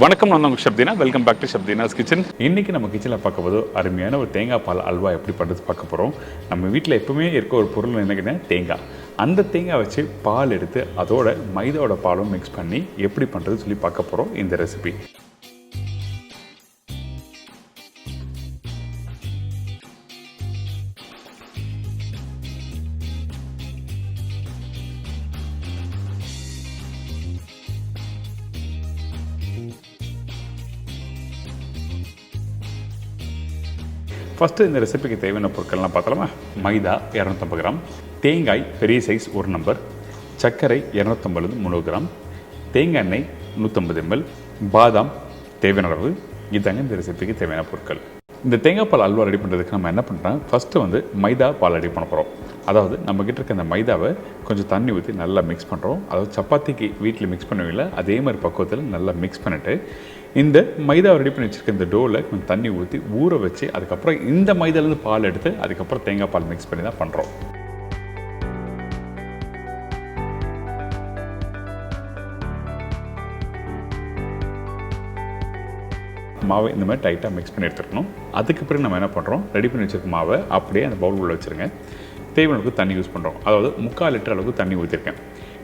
வணக்கம், நான் உங்கள் Shabdina. Welcome back to Shabdina's kitchen. இன்றைக்கி நம்ம கிச்சனில் பார்க்க போது அருமையான ஒரு தேங்காய் பால் அல்வா எப்படி பண்ணுறது பார்க்க போகிறோம். நம்ம வீட்டில் எப்பவுமே இருக்க ஒரு பொருள் என்னங்கன்னா தேங்காய். அந்த தேங்காய் வச்சு பால் எடுத்து அதோட மைதாவோட பாலும் மிக்ஸ் பண்ணி எப்படி பண்ணுறது சொல்லி பார்க்க போகிறோம் இந்த ரெசிபி. ஃபஸ்ட்டு இந்த ரெசிபிக்கு தேவையான பொருட்கள்லாம் பார்த்தலாமா? மைதா 250 கிராம், தேங்காய் பெரிய சைஸ் 1 நம்பர், சர்க்கரை 250 300 கிராம், தேங்காய் எண்ணெய் 150 ml, பாதாம் தேவையான அளவு. இதுதாங்க இந்த ரெசிபிக்கு தேவையான பொருட்கள். இந்த தேங்காய் பால் அல்வா ரெடி பண்ணுறதுக்கு நம்ம என்ன பண்ணுறோம், ஃபஸ்ட்டு மைதா பால் ரெடி பண்ண போகிறோம். அதாவது நம்மக்கிட்ட இருக்க அந்த மைதாவை கொஞ்சம் தண்ணி ஊற்றி நல்லா மிக்ஸ் பண்ணுறோம். அதாவது சப்பாத்திக்கு வீட்டில் மிக்ஸ் பண்ணுவீங்களா அதே மாதிரி பக்குவத்தில் நல்லா மிக்ஸ் பண்ணிவிட்டு இந்த மைதாவை ரெடி பண்ணி வச்சுருக்க இந்த டோவில் கொஞ்சம் தண்ணி ஊற்றி ஊற வச்சு அதுக்கப்புறம் இந்த மைதாலேருந்து பால் எடுத்து அதுக்கப்புறம் தேங்காய் பால் மிக்ஸ் பண்ணி தான் பண்ணுறோம். மாவை இந்த மாதிரி டைட்டாக மிக்ஸ் பண்ணி எடுத்துக்கணும். அதுக்கு பிறகு நம்ம என்ன பண்ணுறோம், ரெடி பண்ணி வச்சுருக்க மாவை அப்படியே அந்த பவுல் உள்ள வச்சுருங்க. தேவையான அளவுக்கு தண்ணி யூஸ் பண்ணுறோம். அதாவது 3/4 லிட்டர் அளவுக்கு தண்ணி ஊற்றிருக்கேன்.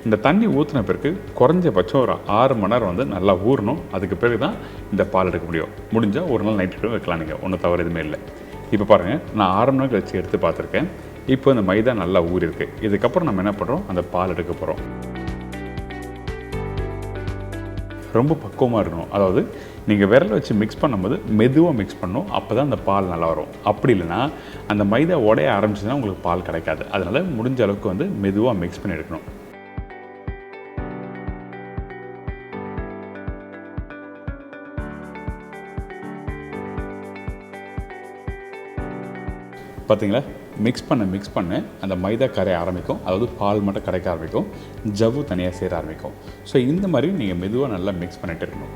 இந்த தண்ணி ஊற்றின பிறகு குறைஞ்சபட்சம் ஒரு 6 மணி நேரம் நல்லா ஊறணும். அதுக்கு பிறகு தான் இந்த பால் எடுக்க முடியும். முடிஞ்சால் ஒரு நாள் நைட்டு வைக்கலாம், நீங்கள் ஒன்றும் தவறு எதுவுமே இல்லை. இப்போ பாருங்கள், நான் 6 மணி நேரம் கழிச்சு எடுத்து பார்த்துருக்கேன். இப்போ இந்த மைதா நல்லா ஊறிருக்கு. இதுக்கப்புறம் நம்ம என்ன பண்ணுறோம், அந்த பால் எடுக்க போகிறோம். ரொம்ப பக்குவமாக இருக்கணும். அதாவது நீங்கள் விரலை வச்சு மிக்ஸ் பண்ணும்போது மெதுவாக மிக்ஸ் பண்ணணும். அப்போ தான் அந்த பால் நல்லா வரும். அப்படி இல்லைன்னா அந்த மைதா உடைய ஆரம்பிச்சுன்னா உங்களுக்கு பால் கிடைக்காது. அதனால் முடிஞ்ச அளவுக்கு மெதுவாக மிக்ஸ் பண்ணி எடுக்கணும். பார்த்தீங்களா, மிக்ஸ் பண்ண அந்த மைதா கரைய ஆரம்பிக்கும். அதாவது பால் மட்டும் கரைக்க ஆரம்பிக்கும், ஜவ்வு தனியாக சேர ஆரம்பிக்கும். ஸோ இந்த மாதிரி நீங்கள் மெதுவாக நல்லா மிக்ஸ் பண்ணிட்டு இருக்கணும்.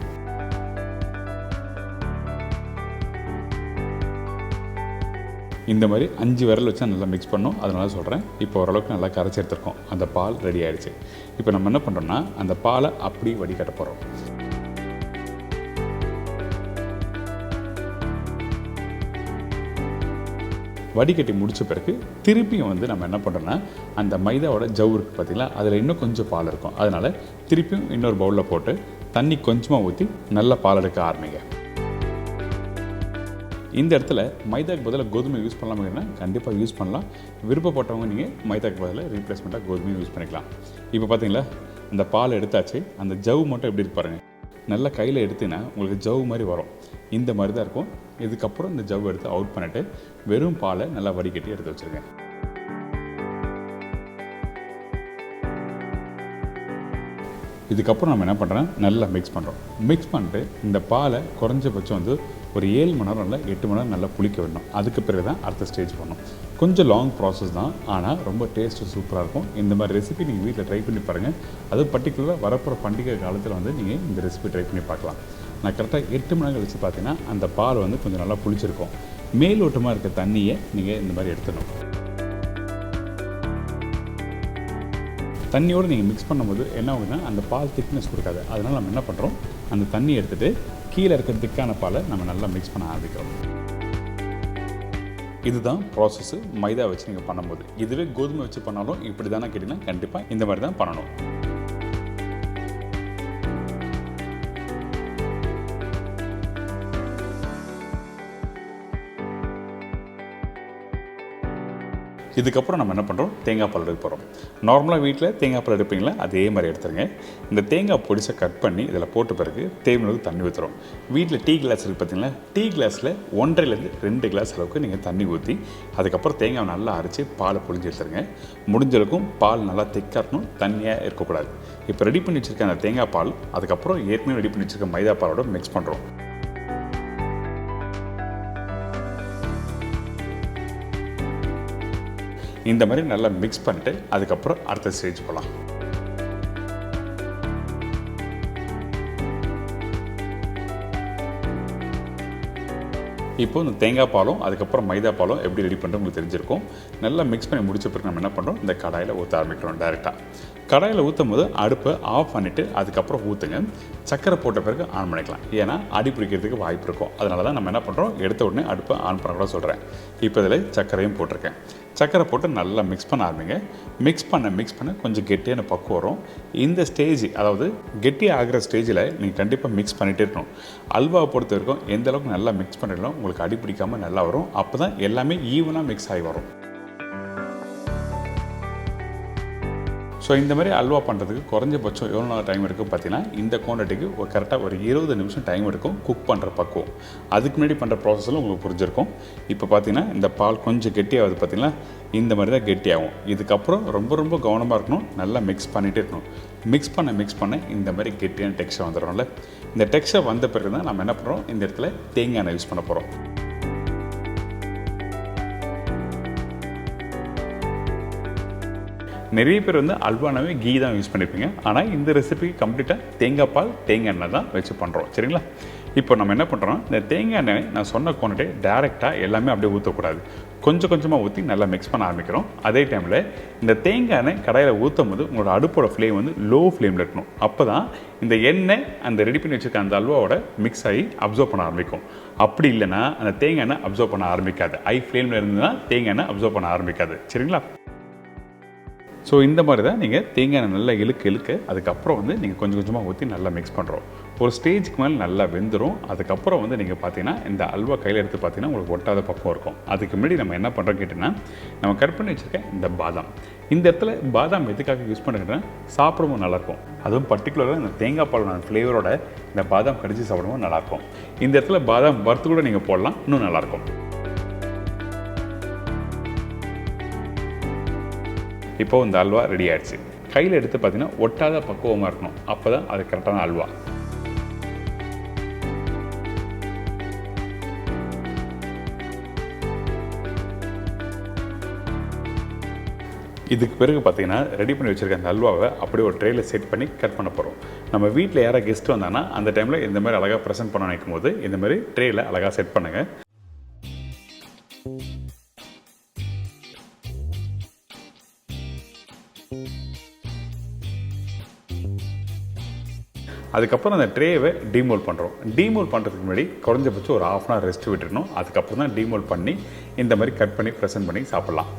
இந்த மாதிரி 5 விரல் வச்சு நல்லா மிக்ஸ் பண்ணணும். அதனால சொல்கிறேன். இப்போ ஓரளவுக்கு நல்லா கரைச்சி எடுத்துருக்கோம். அந்த பால் ரெடி ஆகிடுச்சு. இப்போ நம்ம என்ன பண்ணுறோம்னா அந்த பாலை அப்படி வடிகட்ட போகிறோம். வடிகட்டி முடித்த பிறகு திருப்பியும் நம்ம என்ன பண்ணுறோன்னா அந்த மைதாவோட ஜவ்வு இருக்குது பார்த்தீங்களா, அதில் இன்னும் கொஞ்சம் பால் இருக்கும். அதனால் திருப்பியும் இன்னொரு பவுலில் போட்டு தண்ணி கொஞ்சமாக ஊற்றி நல்லா பால் எடுக்க ஆரம்பிங்க. இந்த இடத்துல மைதாக்கு பதிலாக கோதுமை யூஸ் பண்ணலாம்னா கண்டிப்பாக யூஸ் பண்ணலாம். விருப்பப்பட்டவங்க நீங்கள் மைதாக்கு பதிலாக ரீப்ளேஸ்மெண்ட்டாக கோதுமையும் யூஸ் பண்ணிக்கலாம். இப்போ பார்த்தீங்களா, அந்த பால் எடுத்தாச்சு. அந்த ஜவ்வு மட்டும் எப்படி இருக்கு பாருங்கள். நல்லா கையில் எடுத்தீங்கன்னா உங்களுக்கு ஜவ்வு மாதிரி வரும். இந்த மாதிரி தான் இருக்கும். இதுக்கப்புறம் இந்த ஜவ்வு எடுத்து அவுட் பண்ணிவிட்டு வெறும் பாலை நல்லா வடிகட்டி எடுத்து வச்சுருக்கேன். இதுக்கப்புறம் நம்ம என்ன பண்ணுறோம், நல்லா மிக்ஸ் பண்ணுறோம். மிக்ஸ் பண்ணிட்டு இந்த பாலை குறைஞ்சபட்சம் ஒரு 7 மணி நேரம் இல்லை 8 மணி நேரம் நல்லா புளிக்க விடணும். அதுக்கு பிறகு தான் அடுத்த ஸ்டேஜ் பண்ணணும். கொஞ்சம் லாங் ப்ராசஸ் தான், ஆனால் ரொம்ப டேஸ்ட்டு சூப்பராக இருக்கும். இந்த மாதிரி ரெசிபி நீங்கள் வீட்டில் ட்ரை பண்ணி பாருங்கள். அதுவும் பர்டிகுலராக வரப்போகிற பண்டிகை காலத்தில் நீங்கள் இந்த ரெசிபி ட்ரை பண்ணி பார்க்கலாம். நான் கரெக்டாக 8 மணி நேரம் கழிச்சு பார்த்தீங்கன்னா அந்த பால் கொஞ்சம் நல்லா புளிச்சிருக்கும். மேலோட்டமாக இருக்க தண்ணியை நீங்கள் இந்த மாதிரி எடுத்துடணும். தண்ணியோடு நீங்கள் மிக்ஸ் பண்ணும்போது என்ன ஆகுதுன்னா அந்த பால் திக்னஸ் கொடுக்காது. அதனால் நம்ம என்ன பண்ணுறோம், அந்த தண்ணி எடுத்துகிட்டு கீழே இருக்கிற திக்கான பாலை நம்ம நல்லா மிக்ஸ் பண்ண ஆரம்பிக்கிறோம். இதுதான் ப்ராசஸ்ஸு மைதா வச்சு நீங்கள் பண்ணும்போது. இதுவே கோதுமை வச்சு பண்ணாலும் இப்படி தானே கேட்டிங்கன்னா கண்டிப்பாக இந்த மாதிரி தான் பண்ணணும். இதுக்கப்புறம் நம்ம என்ன பண்ணுறோம், தேங்காய் பால் எடுக்க போகிறோம். நார்மலாக வீட்டில் தேங்காய் பால் எடுப்பீங்களா அதே மாதிரி எடுத்துருங்க. இந்த தேங்காய் பொடிசை கட் பண்ணி இதில் போட்ட பிறகு தேவையான தண்ணி ஊற்றுறோம். வீட்டில் டீ கிளாஸ் இருக்குது பார்த்தீங்களா, டீ கிளாஸில் 1.5லேருந்து 2 கிளாஸ் அளவுக்கு நீங்கள் தண்ணி ஊற்றி அதுக்கப்புறம் தேங்காய் நல்லா அரைச்சி பாலை பொழிஞ்சு எடுத்துருங்க. முடிஞ்சளவுக்கும் பால் நல்லா திக்காக இருக்கணும், தண்ணியாக இருக்கக்கூடாது. இப்போ ரெடி பண்ணி வச்சுருக்க அந்த தேங்காய் பால் அதுக்கப்புறம் ஏற்கனவே ரெடி பண்ணி வச்சுருக்க மைதா பாலோட மிக்ஸ் பண்ணுறோம். இந்த மாதிரி நல்லா மிக்ஸ் பண்ணிட்டு அதுக்கப்புறம் அடுத்த ஸ்டேஜ் போகலாம். இப்போ இந்த தேங்காய் பாலும் அதுக்கப்புறம் மைதா பாலும் எப்படி ரெடி பண்ணுறது உங்களுக்கு தெரிஞ்சிருக்கும். நல்லா மிக்ஸ் பண்ணி முடிச்ச பிறகு நம்ம என்ன பண்ணுறோம், இந்த கடாயில் ஊற்ற ஆரம்பிக்கிறோம். டேரெக்டாக கடாயில் ஊற்றும் போது அடுப்பை ஆஃப் பண்ணிவிட்டு அதுக்கப்புறம் ஊற்றுங்க. சக்கரை போட்ட பிறகு ஆன் பண்ணிக்கலாம். ஏன்னா அடி பிடிக்கிறதுக்கு வாய்ப்பு இருக்கும். அதனால தான் நம்ம என்ன பண்ணுறோம், எடுத்த உடனே அடுப்பை ஆன் பண்ண கூட சொல்கிறேன். இப்போ இதில் சர்க்கரையும் போட்டிருக்கேன். சக்கரை போட்டு நல்லா மிக்ஸ் பண்ண ஆரம்பிங்க. மிக்ஸ் பண்ண கொஞ்சம் கெட்டியான பக்குவம் வரும். இந்த ஸ்டேஜ், அதாவது கெட்டி ஆகிற ஸ்டேஜில் நீங்கள் கண்டிப்பாக மிக்ஸ் பண்ணிகிட்டே இருக்கணும். அல்வாவை பொறுத்த வரைக்கும் எந்த அளவுக்கு நல்லா மிக்ஸ் பண்ணிடணும் உங்களுக்கு அடி பிடிக்காமல் நல்லா வரும். அப்போ தான் எல்லாமே ஈவனாக மிக்ஸ் ஆகி வரும். ஸோ இந்த மாதிரி அல்வா பண்ணுறதுக்கு குறைஞ்சபட்சம் எவ்வளோ நாள் டைம் எடுக்கும் பார்த்தீங்கன்னா, இந்த குவான்டிட்டிக்கு கரெக்டாக ஒரு 20 நிமிஷம் டைம் எடுக்கும் குக் பண்ணுற பக்குவம். அதுக்கு முன்னாடி பண்ணுற ப்ராசஸில் உங்களுக்கு புரிஞ்சிருக்கும். இப்போ பார்த்தீங்கன்னா இந்த பால் கொஞ்சம் கெட்டியாகுது பார்த்தீங்களா, இந்த மாதிரி தான் கெட்டியாகும். இதுக்கப்புறம் ரொம்ப கவனமாக இருக்கணும். நல்லா மிக்ஸ் பண்ணிகிட்டே இருக்கணும். மிக்ஸ் பண்ண இந்த மாதிரி கெட்டியான டெக்ஸ்சர் வந்துடும்ல. இந்த டெக்ஸ்சர் வந்த பிறகு தான் நம்ம என்ன பண்ணுறோம், இந்த இடத்துல தேங்காய் எண்ணெய் யூஸ் பண்ண போகிறோம். நிறைய பேர் அல்வானாவே கீ தான் யூஸ் பண்ணியிருப்பீங்க. ஆனால் இந்த ரெசிபிக்கு கம்ப்ளீட்டாக தேங்காய் பால் தேங்காய் எண்ணெய் தான் வச்சு பண்ணுறோம். சரிங்களா? இப்போ நம்ம என்ன பண்ணுறோம், இந்த தேங்காய் எண்ணெய் நான் சொன்ன குவான்டிட்டி டேரெக்டாக எல்லாமே அப்படியே ஊற்றக்கூடாது. கொஞ்சமாக ஊற்றி நல்லா மிக்ஸ் பண்ண ஆரம்பிக்கிறோம். அதே டைமில் இந்த தேங்காய் எண்ணெய் கடாயில் ஊற்றும் போது உங்களோட அடுப்போட ஃப்ளேம் லோ ஃப்ளேமில் இருக்கணும். அப்போ தான் இந்த எண்ணெய் அந்த ரெடி பண்ணி வச்சுருக்க அந்த அல்வாவோட மிக்ஸ் ஆகி அப்சர்வ் பண்ண ஆரம்பிக்கும். அப்படி இல்லைன்னா அந்த தேங்காய் எண்ணெய் அப்சர்வ் பண்ண ஆரம்பிக்காது. ஹை ஃப்ளேமில் இருந்துன்னா தேங்காய் எண்ணெய் அப்சர்வ் பண்ண ஆரம்பிக்காது. சரிங்களா? ஸோ இந்த மாதிரி தான் நீங்கள் தேங்காய் எண்ணெய் நல்லா இழுக்க அதுக்கப்புறம் நீங்கள் கொஞ்சமாக ஊற்றி நல்லா மிக்ஸ் பண்ணுறோம். ஒரு ஸ்டேஜுக்கு மேலே நல்லா வெந்துடும். அதுக்கப்புறம் நீங்கள் பார்த்தீங்கன்னா இந்த அல்வா கையில் எடுத்து பார்த்தீங்கன்னா உங்களுக்கு ஒட்டாத பக்கம் இருக்கும். அதுக்கு முன்னாடி நம்ம என்ன பண்ணுறோம் கேட்டிங்கன்னா, நம்ம கட் பண்ணி வச்சுருக்கேன் இந்த பாதாம். இந்த இடத்துல பாதாம் எதுக்காக யூஸ் பண்ணுறேன்னா, சாப்பிடும்போது நல்லாயிருக்கும். அதுவும் பர்டிகுலராக இந்த தேங்காய் பாலோட ஃப்ளேவரோட இந்த பாதாம் கடிச்சு சாப்பிடும்போது நல்லாயிருக்கும். இந்த இடத்துல பாதாம் வறுத்து கூட நீங்கள் போடலாம், இன்னும் நல்லாயிருக்கும். இப்போது இந்த அல்வா ரெடி ஆகிடுச்சு. கையில் எடுத்து பார்த்தீங்கன்னா ஒட்டாத பக்குவமாக இருக்கணும். அப்போ தான் அது கரெக்டான அல்வா. இதுக்கு பிறகு பார்த்தீங்கன்னா ரெடி பண்ணி வச்சுருக்க அந்த அல்வாவை அப்படியே ஒரு ட்ரேயில் செட் பண்ணி கட் பண்ண போகிறோம். நம்ம வீட்டில் யாராவது கெஸ்ட் வந்தாங்கன்னா அந்த டைமில் இந்த மாதிரி அழகாக ப்ரெசென்ட் பண்ண நினைக்கும் போது இந்த மாதிரி ட்ரேயில் அழகாக செட் பண்ணுங்கள். அதுக்கப்புறம் அந்த ட்ரேவை டீமோல்ட் பண்ணுறோம். டீமோல்ட் பண்ணுறதுக்கு முன்னாடி குறைஞ்சபட்சம் ஒரு 1/2 hour ரெஸ்ட் விட்டுடணும். அதுக்கப்புறம் தான் டீமோல்ட் பண்ணி இந்த மாதிரி கட் பண்ணி ப்ரெசென்ட் பண்ணி சாப்பிட்லாம்.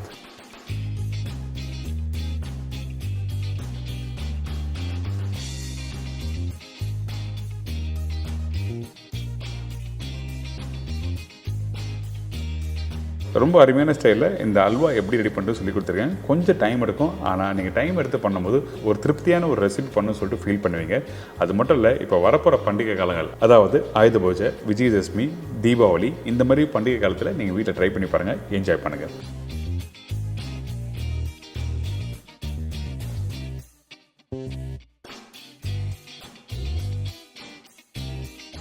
ரொம்ப அருமையான ஸ்டைலில் இந்த அல்வா எப்படி ரெடி பண்ணுறது சொல்லி கொடுத்துருக்கேன். கொஞ்சம் டைம் எடுக்கும். ஆனால் நீங்கள் டைம் எடுத்து பண்ணும்போது ஒரு திருப்தியான ஒரு ரெசிபி பண்ணணும்னு சொல்லிட்டு ஃபீல் பண்ணுவீங்க. அது மட்டும் இல்லை, இப்போ வரப்போகிற பண்டிகை காலங்கள், அதாவது ஆயுத பூஜை, விஜயதசமி, தீபாவளி, இந்த மாதிரி பண்டிகை காலத்தில் நீங்கள் வீட்டில் ட்ரை பண்ணி பாருங்கள், என்ஜாய் பண்ணுங்கள்.